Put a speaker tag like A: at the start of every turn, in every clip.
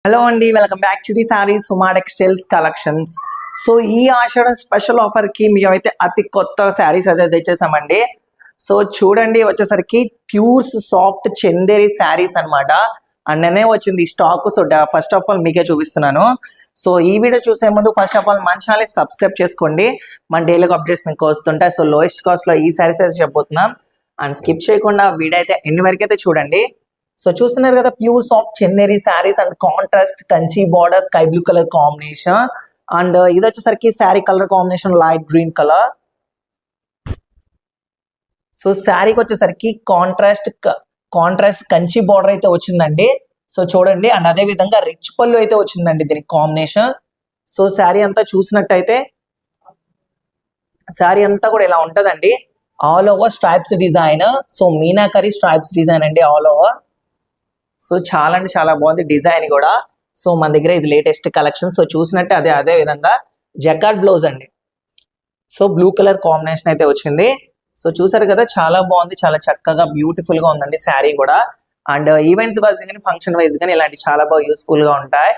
A: Hello అండి, welcome back to the saris Suma textiles collections. So ఈ ఆషాఢం special offer కి మేమైతే అతి కొత్త శారీస్ అయితే తెచ్చేసామండి. సో చూడండి, వచ్చేసరికి ప్యూర్స్ సాఫ్ట్ చందేరి శారీస్ అనమాట. అండ్ నేనే వచ్చింది ఈ stock. So first of all మీకే చూపిస్తున్నాను. సో ఈ వీడియో చూసే ముందు ఫస్ట్ ఆఫ్ ఆల్ మన ఛానల్ సబ్స్క్రైబ్ చేసుకోండి. మన డైలీ అప్డేట్స్ మీకు వస్తుంటాయి. సో లోయెస్ట్ కాస్ట్ లో ఈ శారీస్ అయితే చెప్పబోతున్నాం. అండ్ స్కిప్ చేయకుండా వీడియో అయితే ఎన్ని వరకు అయితే చూడండి. సో చూస్తున్నారు కదా, pure soft Chanderi saris and contrast Kanchi border sky blue colour combination. And ఇది వచ్చేసరికి sari colour combination light green colour. So శారీకి వచ్చేసరికి కాంట్రాస్ట్ కంచి బార్డర్ అయితే వచ్చిందండి. సో చూడండి, అండ్ అదే విధంగా రిచ్ పళ్ళు అయితే వచ్చిందండి దీనికి కాంబినేషన్. సో శారీ అంతా చూసినట్టయితే శారీ అంతా కూడా ఇలా ఉంటదండి. All over stripes design. So meenakari stripes design అండి ఆల్ ఓవర్. సో చాలా అంటే చాలా బాగుంది డిజైన్ కూడా. సో మన దగ్గర ఇది లేటెస్ట్ కలెక్షన్. సో చూసినట్టే అదే విధంగా జకార్డ్ బ్లౌజ్ అండి. సో బ్లూ కలర్ కాంబినేషన్ అయితే వచ్చింది. సో చూసారు కదా, చాలా బాగుంది, చాలా చక్కగా బ్యూటిఫుల్ గా ఉందండి శారీ కూడా. అండ్ ఈవెంట్స్ వైజ్ కానీ ఫంక్షన్ వైజ్ కానీ ఇలాంటి చాలా బాగా యూస్ఫుల్ గా ఉంటాయి.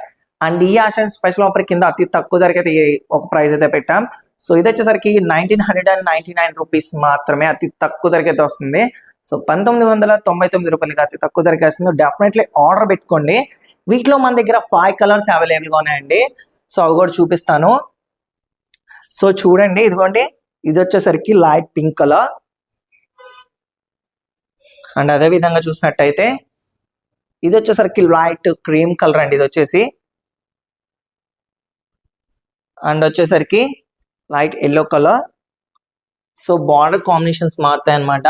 A: అండ్ ఈ ఆషాఢం స్పెషల్ ఆఫర్ కింద అతి తక్కువ ధరకి అయితే ఒక ప్రైస్ అయితే పెట్టాం. సో ఇది వచ్చేసరికి 1999 రూపీస్ మాత్రమే అతి తక్కువ ధరకి అయితే వస్తుంది. సో 1999 రూపాయలకి అతి తక్కువ ధరకి వస్తుంది. డెఫినెట్లీ ఆర్డర్ పెట్టుకోండి. వీటిలో మన దగ్గర 5 కలర్స్ అవైలబుల్ గా ఉన్నాయండి. సో అవి కూడా చూపిస్తాను. సో చూడండి, ఇదిగోండి, ఇది వచ్చేసరికి లైట్ పింక్ కలర్. అండ్ అదే విధంగా చూసినట్టయితే ఇది వచ్చేసరికి లైట్ క్రీమ్ కలర్ అండి. ఇది వచ్చేసి అండ్ వచ్చేసరికి light yellow colour. So border combinations మారుతాయి అన్నమాట.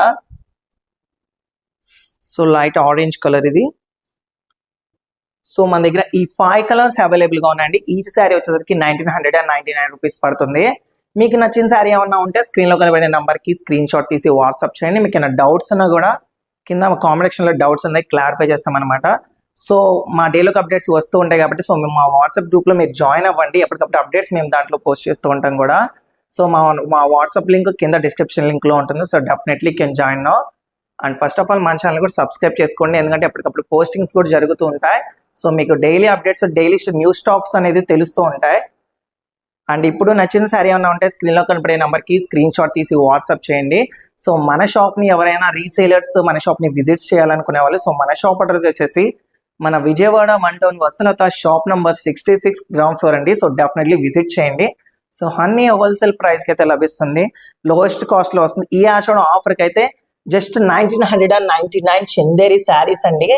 A: సో లైట్ ఆరెంజ్ కలర్ ఇది. సో మన దగ్గర ఈ 5 కలర్స్ అవైలబుల్ గా ఉన్నాయండి. ఈచ్ శారీ వచ్చేసరికి 1999 రూపీస్ పడుతుంది. మీకు నచ్చిన శారీ ఏమన్నా ఉంటే స్క్రీన్ లో కనబడే నంబర్ కి స్క్రీన్ షాట్ తీసి వాట్సాప్ చేయండి. మీకు ఏమైనా డౌట్స్ ఉన్నా కూడా కింద కామెంట్ సెక్షన్ లో డౌట్స్ ఉన్నాయి, క్లారిఫై చేస్తాం అనమాట. సో మా డైలాగ్ అప్డేట్స్ వస్తూ ఉంటాయి కాబట్టి సో మేము మా వాట్సాప్ గ్రూప్ లో మీరు జాయిన్ అవ్వండి. ఎప్పటికప్పుడు అప్డేట్స్ మేము దాంట్లో పోస్ట్ చేస్తూ ఉంటాం కూడా. సో మా వాట్సాప్ లింక్ కింద డిస్క్రిప్షన్ లింక్ లో ఉంటుంది. So definitely can join now. And first of all మన ఛానల్ కూడా సబ్స్క్రైబ్ చేసుకోండి, ఎందుకంటే ఎప్పటికప్పుడు పోస్టింగ్స్ కూడా జరుగుతూ ఉంటాయి. సో మీకు daily updates, daily new stocks అనేది తెలుస్తూ ఉంటాయి. అండ్ ఇప్పుడు నచ్చిన శారీ ఏమన్నా ఉంటే స్క్రీన్ లో కనపడే నెంబర్ కి స్క్రీన్ షాట్ తీసి వాట్సాప్ చేయండి. సో మన షాప్ ని ఎవరైనా రీసేలర్స్ మన షాప్ ని విజిట్ చేయాలనుకునే వాళ్ళు, సో మన షాప్ అడ్రస్ వచ్చేసి మన విజయవాడ 1 టౌన్ వసలత షాప్ నంబర్ 66 గ్రౌండ్ ఫ్లోర్ అండి. సో డెఫినెట్లీ విజిట్ చేయండి. సో అన్ని హోల్సేల్ ప్రైస్ కి అయితే లభిస్తుంది, లోయెస్ట్ కాస్ట్ లో వస్తుంది. ఈ ఆషాఢం ఆఫర్ కి అయితే జస్ట్ 1999 చందేరి శారీస్ అండి.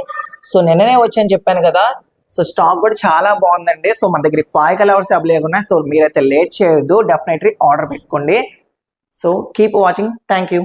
A: సో నిన్ననే వచ్చాయని చెప్పాను కదా. సో స్టాక్ కూడా చాలా బాగుందండి. సో మన దగ్గర 5 కలర్స్ అవైలబుల్ ఉన్నాయి. సో మీరైతే లేట్ చేయొద్దు, డెఫినెట్లీ ఆర్డర్ పెట్టుకోండి. So keep watching. Thank you.